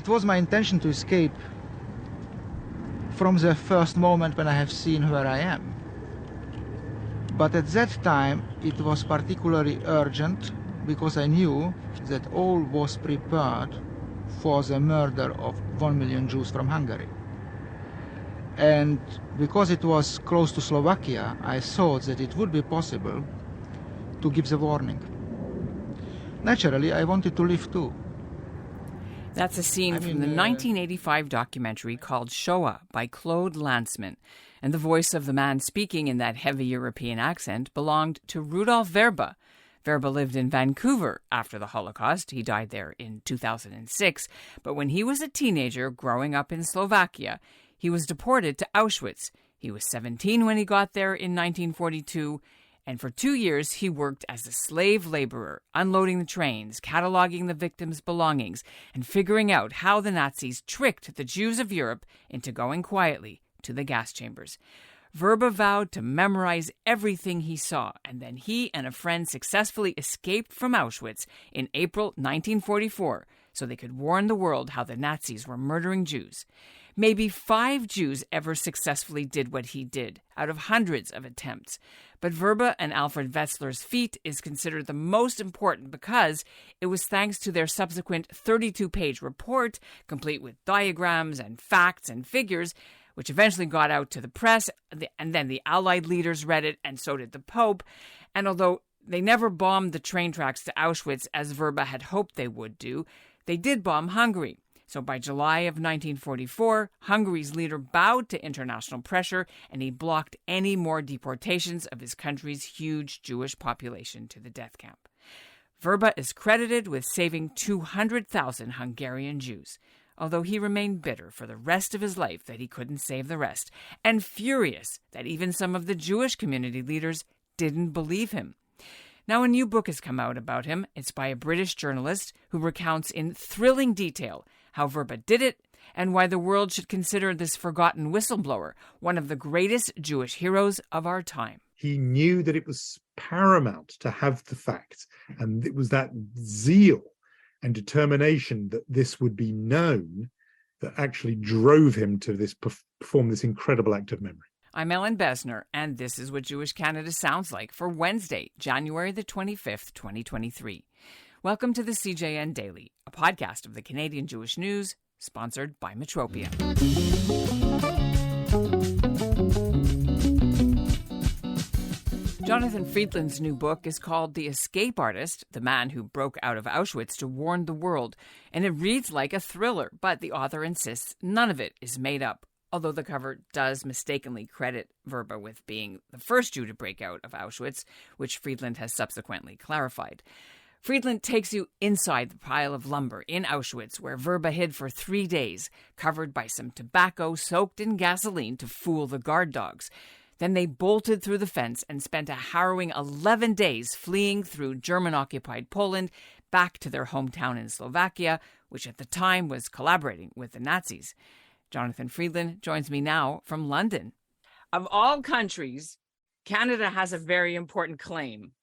was my intention to escape from the first moment when I have seen where I am. But at that time, it was particularly urgent because I knew that all was prepared for the murder of 1 million Jews from Hungary. And because it was close to Slovakia, I thought that it would be possible to give the warning. Naturally, I wanted to live too. That's a scene from the 1985 documentary called Shoah by Claude Lanzmann. And the voice of the man speaking in that heavy European accent belonged to Rudolf Vrba. Vrba lived in Vancouver after the Holocaust. He died there in 2006. But when he was a teenager growing up in Slovakia, he was deported to Auschwitz. He was 17 when he got there in 1942. And for 2 years, he worked as a slave laborer, unloading the trains, cataloging the victims' belongings, and figuring out how the Nazis tricked the Jews of Europe into going quietly to the gas chambers. Vrba vowed to memorize everything he saw, and then he and a friend successfully escaped from Auschwitz in April 1944 so they could warn the world how the Nazis were murdering Jews. Maybe 5 Jews ever successfully did what he did, out of hundreds of attempts. But Vrba and Alfred Wetzler's feat is considered the most important because it was thanks to their subsequent 32-page report, complete with diagrams and facts and figures, which eventually got out to the press, and then the Allied leaders read it, and so did the Pope. And although they never bombed the train tracks to Auschwitz as Vrba had hoped they would do, they did bomb Hungary. So by July of 1944, Hungary's leader bowed to international pressure, and he blocked any more deportations of his country's huge Jewish population to the death camp. Vrba is credited with saving 200,000 Hungarian Jews, although he remained bitter for the rest of his life that he couldn't save the rest, and furious that even some of the Jewish community leaders didn't believe him. Now, a new book has come out about him. It's by a British journalist who recounts in thrilling detail how Vrba did it and why the world should consider this forgotten whistleblower one of the greatest Jewish heroes of our time. He knew that it was paramount to have the facts, and it was that zeal and determination that this would be known that actually drove him to perform this incredible act of memory. I'm Ellen Besner, and this is what Jewish Canada sounds like for Wednesday, January the 25th, 2023. Welcome to the CJN Daily, a podcast of the Canadian Jewish News, sponsored by Metropia. Jonathan Freedland's new book is called The Escape Artist, the man who broke out of Auschwitz to warn the world, and it reads like a thriller, but the author insists none of it is made up, although the cover does mistakenly credit Vrba with being the first Jew to break out of Auschwitz, which Freedland has subsequently clarified. Freedland takes you inside the pile of lumber in Auschwitz, where Vrba hid for 3 days, covered by some tobacco soaked in gasoline to fool the guard dogs. Then they bolted through the fence and spent a harrowing 11 days fleeing through German-occupied Poland back to their hometown in Slovakia, which at the time was collaborating with the Nazis. Jonathan Freedland joins me now from London. Of all countries, Canada has a very important claim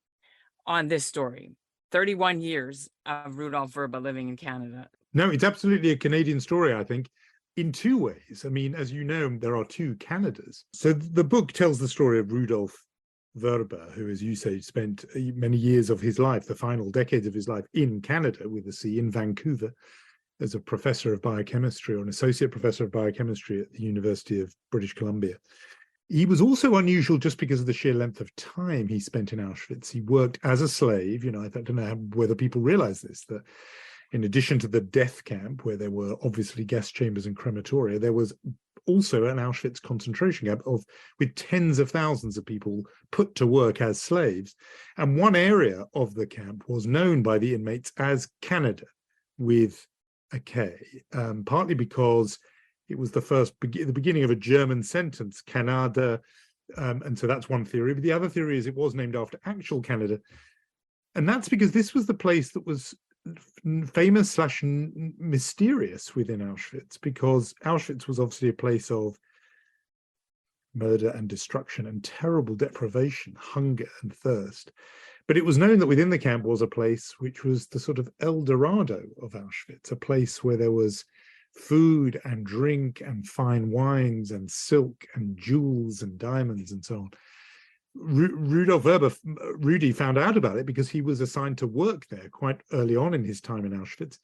on this story. 31 years of Rudolf Vrba living in Canada. No, it's absolutely a Canadian story, I think, in 2 ways. I mean, as you know, there are 2 Canadas. So the book tells the story of Rudolf Vrba, who, as you say, spent many years of his life, the final decades of his life, in Canada with a C, in Vancouver, as a professor of biochemistry, or an associate professor of biochemistry at the University of British Columbia. He was also unusual just because of the sheer length of time he spent in Auschwitz. He worked as a slave. You know, I don't know whether people realize this, that in addition to the death camp, where there were obviously gas chambers and crematoria, there was also an Auschwitz concentration camp with tens of thousands of people put to work as slaves. And one area of the camp was known by the inmates as Canada, with a K, partly because it was the beginning of a German sentence, Canada, and so that's one theory. But the other theory is it was named after actual Canada, and that's because this was the place that was famous / mysterious within Auschwitz, because Auschwitz was obviously a place of murder and destruction and terrible deprivation, hunger and thirst. But it was known that within the camp was a place which was the sort of El Dorado of Auschwitz, a place where there was food and drink and fine wines and silk and jewels and diamonds and so on. Rudolf Vrba, Rudy, found out about it because he was assigned to work there quite early on in his time in Auschwitz.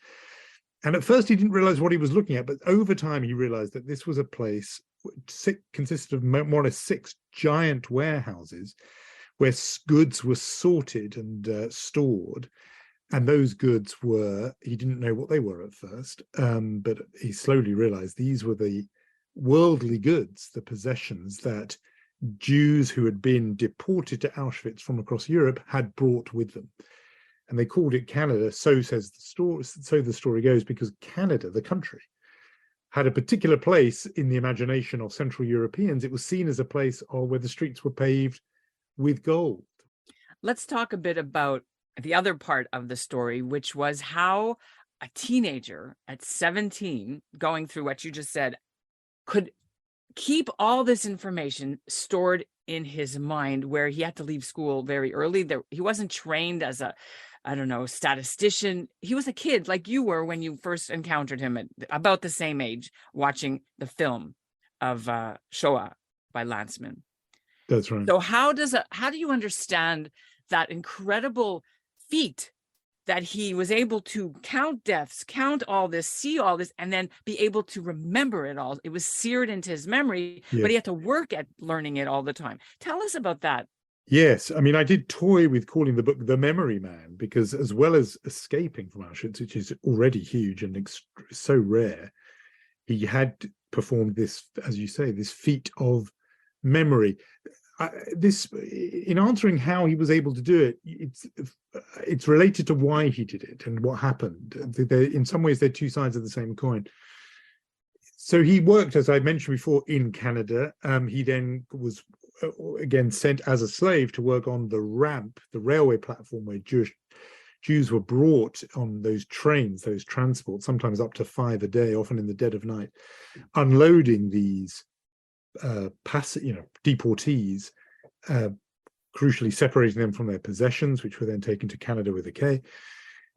And at first he didn't realize what he was looking at, but over time he realized that this was a place consisted of more or less 6 giant warehouses where goods were sorted and stored. And those goods were, he didn't know what they were at first, but he slowly realized these were the worldly goods, the possessions that Jews who had been deported to Auschwitz from across Europe had brought with them. And they called it Canada, so says the story, so the story goes, because Canada, the country, had a particular place in the imagination of Central Europeans. It was seen as a place where the streets were paved with gold. Let's talk a bit about the other part of the story, which was how a teenager at 17, going through what you just said, could keep all this information stored in his mind, where he had to leave school very early. He wasn't trained as a, I don't know, statistician. He was a kid like you were when you first encountered him at about the same age, watching the film of Shoah by Landsman. That's right. So how do you understand that incredible feat that he was able to count deaths, count all this, see all this, and then be able to remember it all? It was seared into his memory, Yes. But he had to work at learning it all the time. Tell us about that. Yes, I mean, I did toy with calling the book The Memory Man, because as well as escaping from Auschwitz, which is already huge and so rare, he had performed this, as you say, this feat of memory. In answering how he was able to do it, it's related to why he did it and what happened. In some ways, they're two sides of the same coin. So he worked, as I mentioned before, in Canada. He then was again sent as a slave to work on the ramp, the railway platform, where Jews were brought on those trains, those transports, sometimes up to 5 a day, often in the dead of night, unloading these deportees, crucially separating them from their possessions, which were then taken to Canada with a K.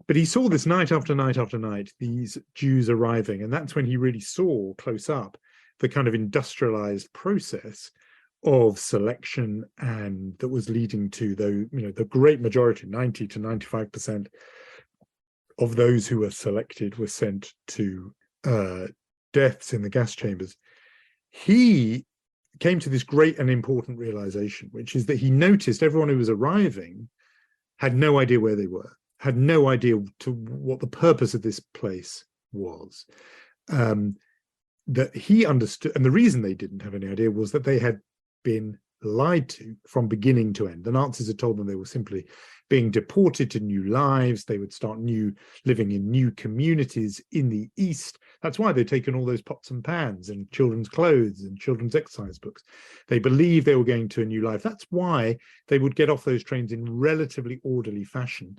But he saw this night after night after night, these Jews arriving, and that's when he really saw close up the kind of industrialized process of selection, and that was leading to the great majority, 90 to 95% of those who were selected were sent to deaths in the gas chambers. He came to this great and important realization, which is that he noticed everyone who was arriving had no idea where they were, had no idea to what the purpose of this place was. That he understood, and the reason they didn't have any idea was that they had been lied to from beginning to end. The Nazis had told them they were simply being deported to new lives. They would start living in new communities in the East. That's why they'd taken all those pots and pans and children's clothes and children's exercise books. They believed they were going to a new life. That's why they would get off those trains in relatively orderly fashion.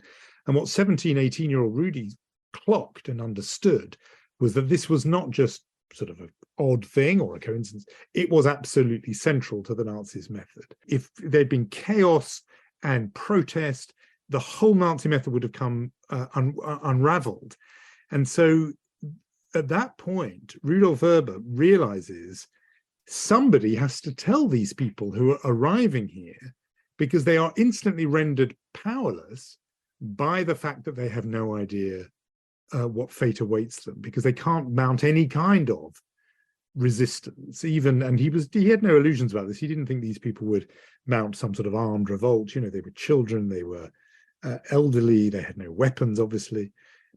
And what 17, 18-year-old Rudy clocked and understood was that this was not just sort of an odd thing or a coincidence. It was absolutely central to the Nazis' method. If there'd been chaos and protest, the whole Nazi method would have come unraveled. And so at that point, Rudolf Vrba realizes somebody has to tell these people who are arriving here, because they are instantly rendered powerless by the fact that they have no idea what fate awaits them, because they can't mount any kind of resistance. And he had no illusions about this. He didn't think these people would mount some sort of armed revolt. They were children, they were elderly, they had no weapons, obviously.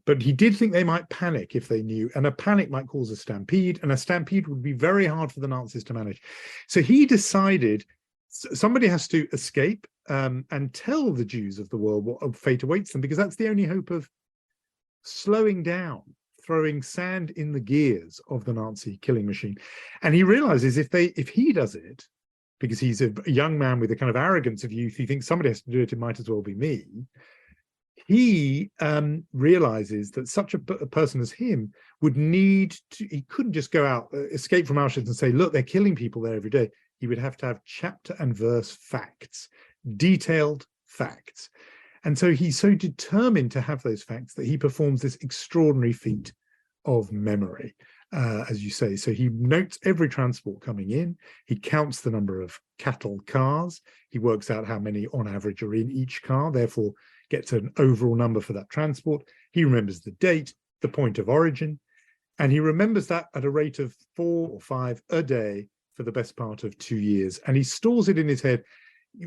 But he did think they might panic if they knew, and a panic might cause a stampede, and a stampede would be very hard for the Nazis to manage. So he decided somebody has to escape and tell the Jews of the world what fate awaits them, because that's the only hope of slowing down, throwing sand in the gears of the Nazi killing machine. And he realizes if he does it, because he's a young man with the kind of arrogance of youth, he thinks somebody has to do it, it might as well be me. He realizes that such a person as him would need to, he couldn't just go out, escape from Auschwitz and say, look, they're killing people there every day. He would have to have chapter and verse facts, detailed facts. And so he's so determined to have those facts that he performs this extraordinary feat of memory. as you say. So he notes every transport coming in. He counts the number of cattle cars. He works out how many on average are in each car, therefore gets an overall number for that transport. He remembers the date, the point of origin, and he remembers that at a rate of 4 or 5 a day for the best part of 2 years. And he stores it in his head,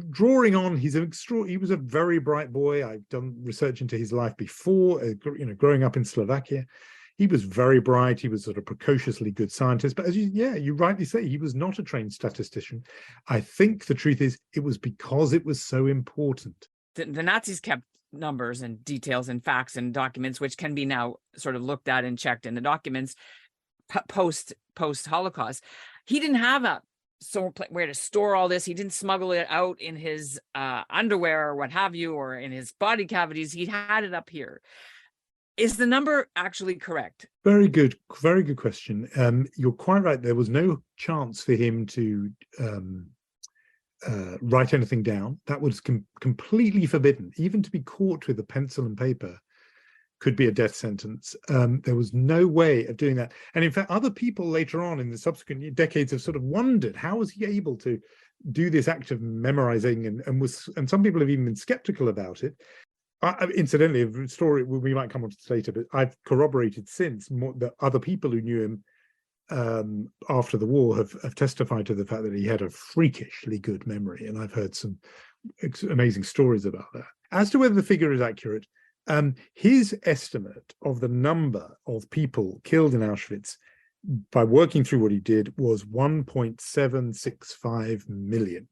drawing on he was a very bright boy. I've done research into his life before, growing up in Slovakia. He was very bright. He was sort of precociously good scientist. But as you rightly say, he was not a trained statistician. I think the truth is it was because it was so important. The Nazis kept numbers and details and facts and documents, which can be now sort of looked at and checked in the documents post Holocaust. He didn't have where to store all this. He didn't smuggle it out in his underwear or what have you, or in his body cavities. He had it up here. Is the number actually correct? Very good question. You're quite right. There was no chance for him to write anything down. That was completely forbidden. Even to be caught with a pencil and paper could be a death sentence. There was no way of doing that. And in fact, other people later on in the subsequent decades have sort of wondered, how was he able to do this act of memorizing? And some people have even been skeptical about it. Incidentally, a story we might come on to this later, but I've corroborated since that other people who knew him after the war have testified to the fact that he had a freakishly good memory, and I've heard some amazing stories about that. As to whether the figure is accurate, his estimate of the number of people killed in Auschwitz by working through what he did was 1.765 million.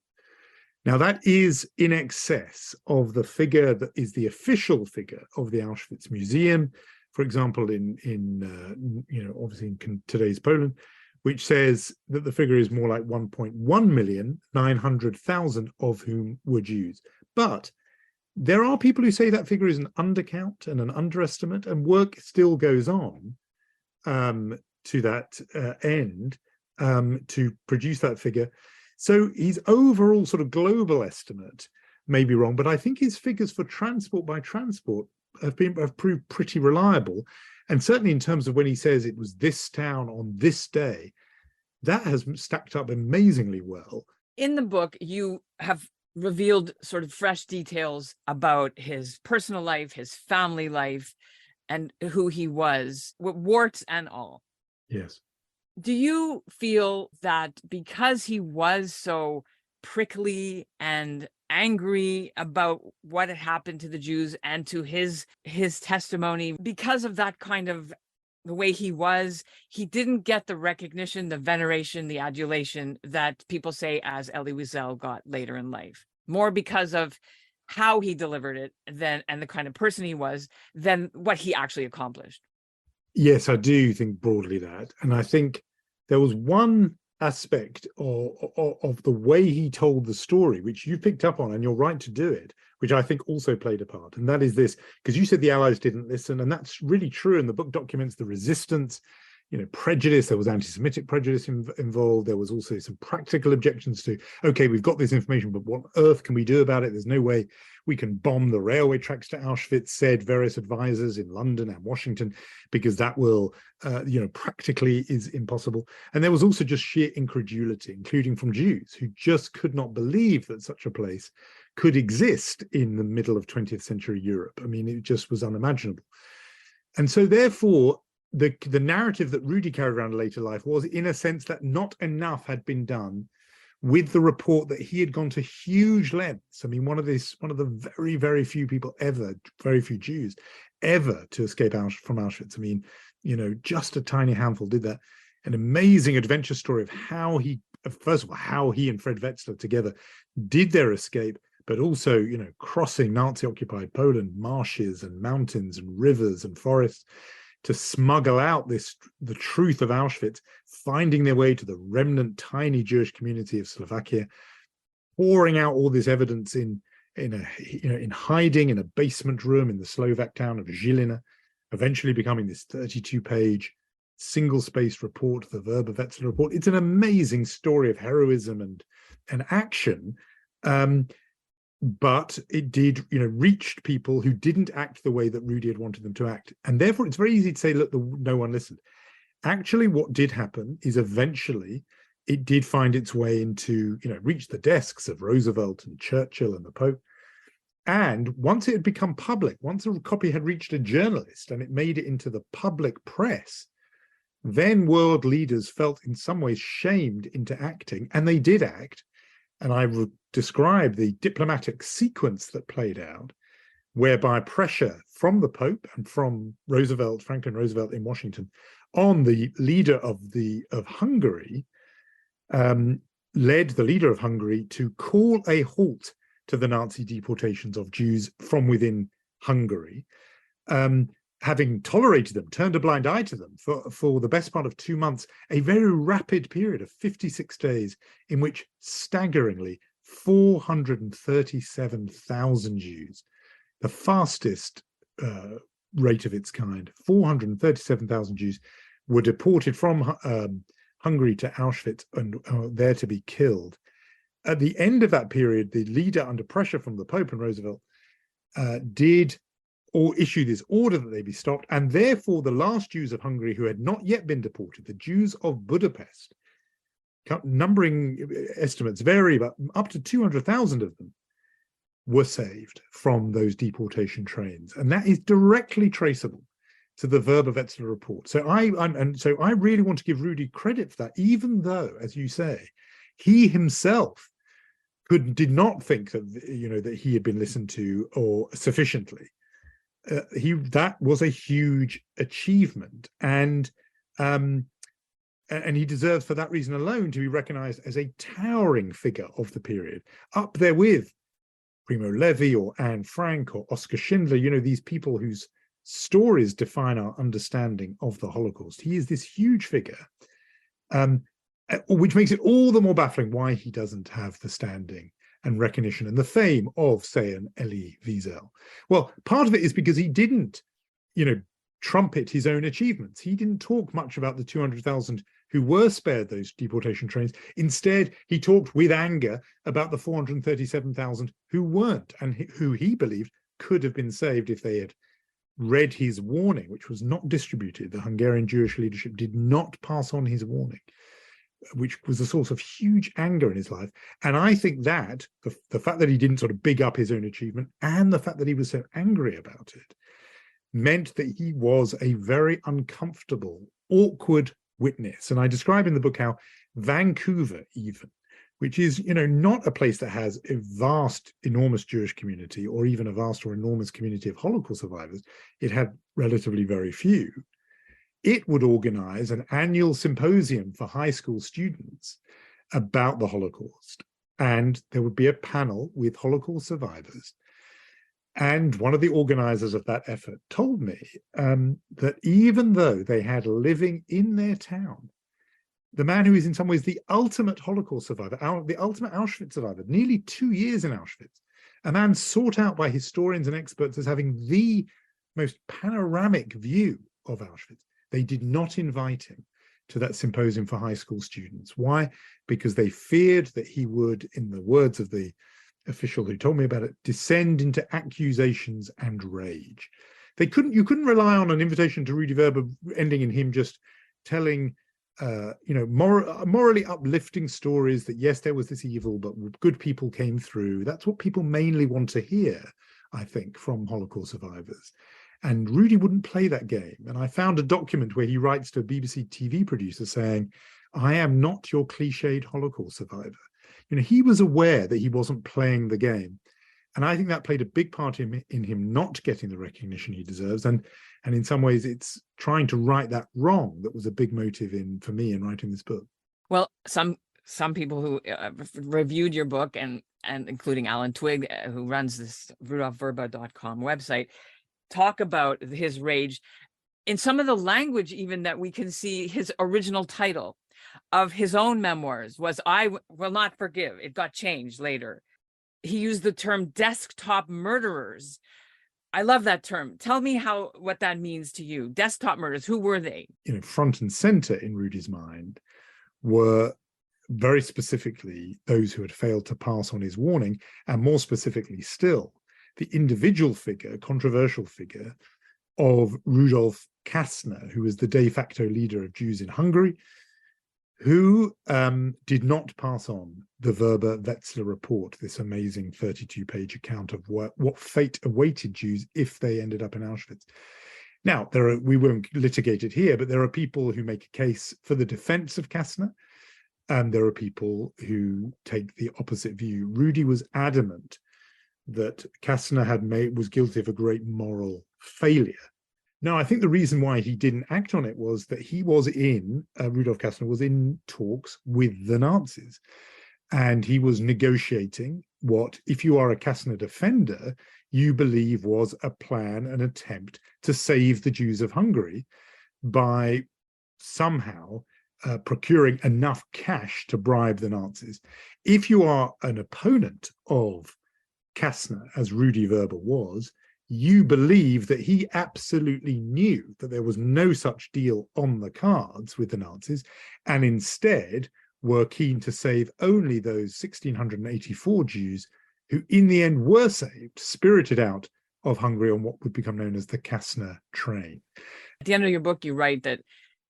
Now, that is in excess of the figure that is the official figure of the Auschwitz Museum, for example, obviously in today's Poland, which says that the figure is more like 1.1,900,000 of whom were Jews. But there are people who say that figure is an undercount and an underestimate, and work still goes on to that end to produce that figure. So his overall sort of global estimate may be wrong, but I think his figures for transport by transport have proved pretty reliable. And certainly in terms of when he says it was this town on this day, that has stacked up amazingly well. In the book, you have revealed sort of fresh details about his personal life, his family life, and who he was, warts and all. Yes. Do you feel that because he was so prickly and angry about what had happened to the Jews and to his testimony, because of that kind of the way he was, he didn't get the recognition, the veneration, the adulation that people say as Elie Wiesel got later in life? More because of how he delivered it and the kind of person he was than what he actually accomplished. Yes, I do think broadly that. And I think there was one aspect of the way he told the story, which you picked up on, and you're right to do it, which I think also played a part. And that is this, because you said the Allies didn't listen, and that's really true. And the book documents the resistance, prejudice. There was anti-Semitic prejudice involved. There was also some practical objections to, okay, we've got this information, but what on earth can we do about it? There's no way we can bomb the railway tracks to Auschwitz, said various advisors in London and Washington, because that will, practically is impossible. And there was also just sheer incredulity, including from Jews, who just could not believe that such a place could exist in the middle of 20th century Europe. I mean, it just was unimaginable. And so therefore, the narrative that Rudy carried around in later life was, in a sense, that not enough had been done with the report that he had gone to huge lengths. I mean, one of the very, very few people ever, very few Jews ever to escape from Auschwitz. I mean, just a tiny handful did that. An amazing adventure story of how he and Fred Wetzler together did their escape, but also, crossing Nazi-occupied Poland, marshes and mountains and rivers and forests, to smuggle out the truth of Auschwitz, finding their way to the remnant tiny Jewish community of Slovakia, pouring out all this evidence in hiding in a basement room in the Slovak town of Žilina, eventually becoming this 32-page single-spaced report, the Vrba-Wetzler report. It's an amazing story of heroism and action. But it did, reached people who didn't act the way that Rudy had wanted them to act. And therefore, it's very easy to say, look, no one listened. Actually, what did happen is eventually it did find its way into, reach the desks of Roosevelt and Churchill and the Pope. And once it had become public, once a copy had reached a journalist and it made it into the public press, then world leaders felt in some ways shamed into acting, and they did act. And I would describe the diplomatic sequence that played out, whereby pressure from the Pope and from Roosevelt, Franklin Roosevelt in Washington, on the leader of Hungary, led the leader of Hungary to call a halt to the Nazi deportations of Jews from within Hungary, having tolerated them, turned a blind eye to them for the best part of 2 months, a very rapid period of 56 days in which staggeringly 437,000 Jews, the fastest rate of its kind, 437,000 Jews were deported from Hungary to Auschwitz and there to be killed. At the end of that period, the leader, under pressure from the Pope and Roosevelt, did issue this order that they be stopped, and therefore the last Jews of Hungary who had not yet been deported, the Jews of Budapest, numbering estimates vary, but up to 200,000 of them were saved from those deportation trains, and that is directly traceable to the Vrba-Wetzler report. So I really want to give Rudy credit for that, even though, as you say, he himself did not think that that he had been listened to or sufficiently. That was a huge achievement, and he deserves, for that reason alone, to be recognized as a towering figure of the period, up there with Primo Levi or Anne Frank or Oskar Schindler, these people whose stories define our understanding of the Holocaust. He is this huge figure, which makes it all the more baffling why he doesn't have the standing and recognition and the fame of, say, an Elie Wiesel. Well, part of it is because he didn't, trumpet his own achievements. He didn't talk much about the 200,000 who were spared those deportation trains. Instead, he talked with anger about the 437,000 who weren't, and who he believed could have been saved if they had read his warning, which was not distributed. The Hungarian Jewish leadership did not pass on his warning, which was a source of huge anger in his life. And I think that the fact that he didn't sort of big up his own achievement, and the fact that he was so angry about it, meant that he was a very uncomfortable, awkward witness. And I describe in the book how Vancouver, even, which is, not a place that has a vast, enormous Jewish community, or even a vast or enormous community of Holocaust survivors, it had relatively very few. It would organize an annual symposium for high school students about the Holocaust. And there would be a panel with Holocaust survivors. And one of the organizers of that effort told me that even though they had living in their town the man who is in some ways the ultimate Holocaust survivor, the ultimate Auschwitz survivor, nearly 2 years in Auschwitz, a man sought out by historians and experts as having the most panoramic view of Auschwitz, they did not invite him to that symposium for high school students. Why? Because they feared that he would, in the words of the official who told me about it, descend into accusations and rage. You couldn't rely on an invitation to Rudy Vrba ending in him just telling morally uplifting stories that, yes, there was this evil, but good people came through. That's what people mainly want to hear, I think, from Holocaust survivors. And Rudy wouldn't play that game. And I found a document where he writes to a BBC TV producer saying, "I am not your cliched Holocaust survivor." He was aware that he wasn't playing the game. And I think that played a big part in him not getting the recognition he deserves. And in some ways, it's trying to right that wrong that was a big motive for me in writing this book. Well, some people who reviewed your book, and including Alan Twigg, who runs this rudolfvrba.com website, talk about his rage in some of the language even that we can see. His original title of his own memoirs was "I Will Not Forgive." It got changed later. He used the term desktop murderers. I love that term. Tell me what that means to you. Desktop murderers, who were they? Front and center in Rudy's mind were very specifically those who had failed to pass on his warning, and more specifically still, the individual figure, controversial figure of Rudolf Kastner, who was the de facto leader of Jews in Hungary, who did not pass on the Vrba-Wetzler report, this amazing 32-page account of what fate awaited Jews if they ended up in Auschwitz. Now, we won't litigate it here, but there are people who make a case for the defense of Kastner, and there are people who take the opposite view. Rudy was adamant that Kastner was guilty of a great moral failure. Now, I think the reason why he didn't act on it was that Rudolf Kastner was in talks with the Nazis, and he was negotiating what, if you are a Kastner defender, you believe was a plan, an attempt to save the Jews of Hungary by somehow procuring enough cash to bribe the Nazis. If you are an opponent of Kastner, as Rudy Vrba was, you believe that he absolutely knew that there was no such deal on the cards with the Nazis, and instead were keen to save only those 1,684 Jews who in the end were saved, spirited out of Hungary on what would become known as the Kastner train. At the end of your book, you write that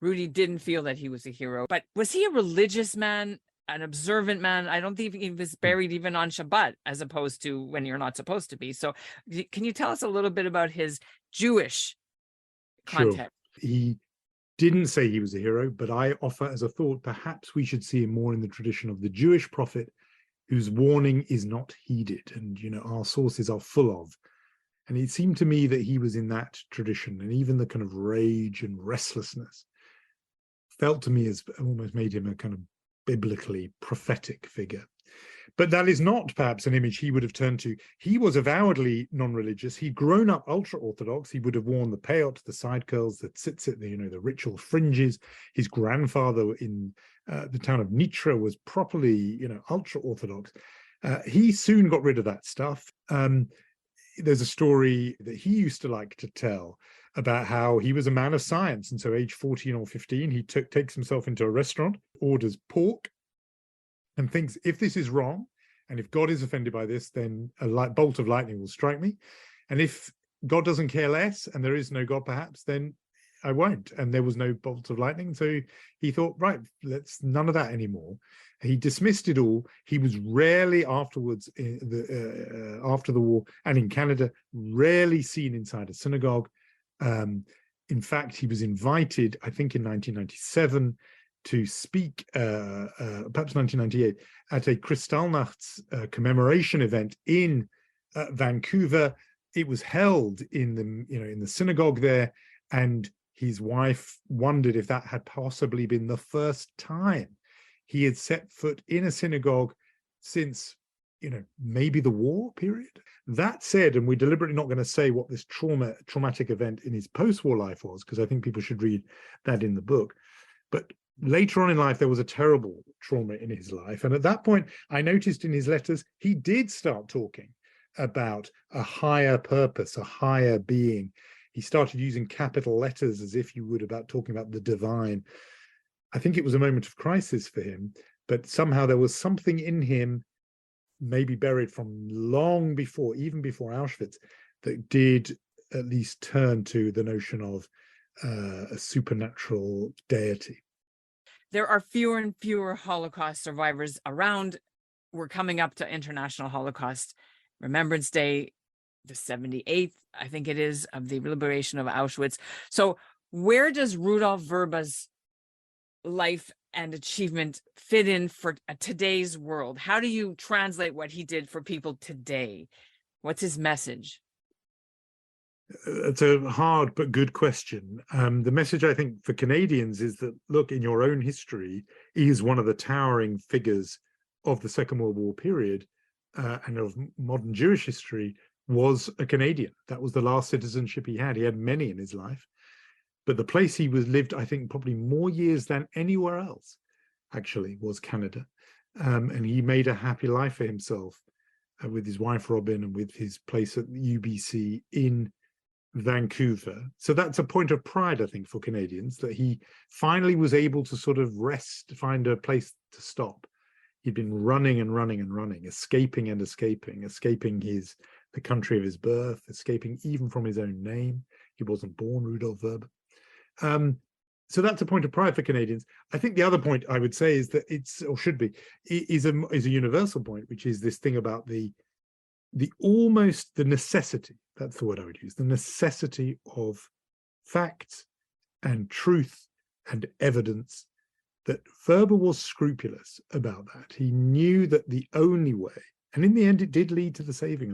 Rudy didn't feel that he was a hero, but was he a religious man, an observant man? I don't think he was buried even on Shabbat, as opposed to when you're not supposed to be. So can you tell us a little bit about his Jewish context? Sure. He didn't say he was a hero, but I offer as a thought, perhaps we should see him more in the tradition of the Jewish prophet, whose warning is not heeded, and our sources are full of. And it seemed to me that he was in that tradition, and even the kind of rage and restlessness felt to me as almost made him a kind of biblically prophetic figure. But that is not perhaps an image he would have turned to. He was avowedly non-religious. He'd grown up ultra-Orthodox. He would have worn the peyot, the side curls, the tzitzit, the ritual fringes. His grandfather in the town of Nitra was properly, ultra-Orthodox. He soon got rid of that stuff. There's a story that he used to like to tell about how he was a man of science. And so age 14 or 15, he takes himself into a restaurant, orders pork, and thinks, if this is wrong, and if God is offended by this, then a bolt of lightning will strike me. And if God doesn't care less, and there is no God perhaps, then I won't. And there was no bolt of lightning. So he thought, right, let's none of that anymore. He dismissed it all. He was rarely afterwards, after the war, and in Canada, rarely seen inside a synagogue. In fact, he was invited, I think in 1997, to speak, perhaps 1998, at a Kristallnachts commemoration event in Vancouver. It was held in the synagogue there, and his wife wondered if that had possibly been the first time he had set foot in a synagogue since, maybe the war period. That said, and we're deliberately not going to say what this traumatic event in his post-war life was, because I think people should read that in the book. But later on in life, there was a terrible trauma in his life. And at that point, I noticed in his letters, he did start talking about a higher purpose, a higher being. He started using capital letters as if you would about talking about the divine. I think it was a moment of crisis for him, but somehow there was something in him, maybe buried from long before, even before Auschwitz, that did at least turn to the notion of a supernatural deity. There are fewer and fewer Holocaust survivors around. We're coming up to International Holocaust Remembrance Day, the 78th, I think it is, of the liberation of Auschwitz. So where does Rudolf Vrba's life and achievement fit in for today's world? How do you translate what he did for people today? What's his message? It's a hard but good question. The message, I think, for Canadians is that, look, in your own history, he is one of the towering figures of the Second World War period and of modern Jewish history, was a Canadian. That was the last citizenship he had. He had many in his life. But the place he lived, I think, probably more years than anywhere else, actually, was Canada. And he made a happy life for himself with his wife, Robin, and with his place at the UBC in Vancouver. So that's a point of pride, I think, for Canadians, that he finally was able to sort of rest, find a place to stop. He'd been running and running and running, escaping and escaping the country of his birth, escaping even from his own name. He wasn't born Rudolf Vrba. So that's a point of pride for Canadians. I think the other point I would say is that it's, or should be, is a universal point, which is this thing about the necessity, that's the word I would use, the necessity of facts and truth and evidence, that Vrba was scrupulous about that. He knew that the only way, and in the end it did lead to the sparing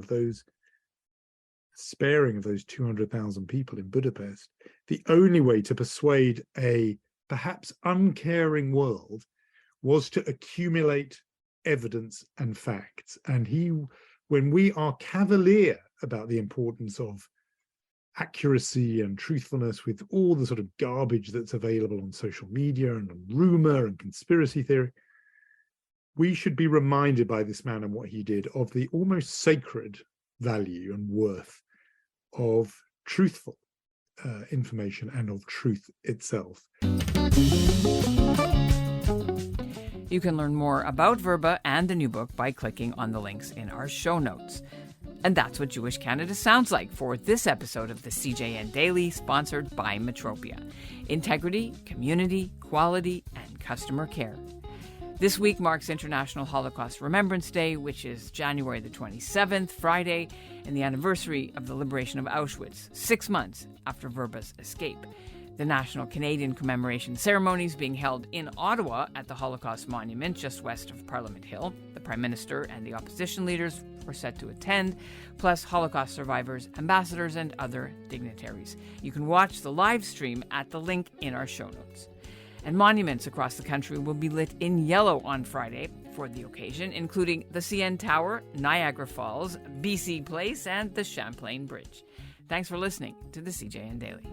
of those 200,000 people in Budapest, the only way to persuade a perhaps uncaring world was to accumulate evidence and facts. And when we are cavalier about the importance of accuracy and truthfulness with all the sort of garbage that's available on social media and rumor and conspiracy theory, we should be reminded by this man and what he did of the almost sacred value and worth of truthful information and of truth itself. You can learn more about Vrba and the new book by clicking on the links in our show notes. And that's what Jewish Canada sounds like for this episode of the CJN Daily, sponsored by Metropia. Integrity, community, quality, and customer care. This week marks International Holocaust Remembrance Day, which is January the 27th, Friday, and the anniversary of the liberation of Auschwitz, 6 months after Vrba's escape. The National Canadian Commemoration Ceremony is being held in Ottawa at the Holocaust Monument just west of Parliament Hill. The Prime Minister and the opposition leaders were set to attend, plus Holocaust survivors, ambassadors, and other dignitaries. You can watch the live stream at the link in our show notes. And monuments across the country will be lit in yellow on Friday for the occasion, including the CN Tower, Niagara Falls, BC Place, and the Champlain Bridge. Thanks for listening to the CJN Daily.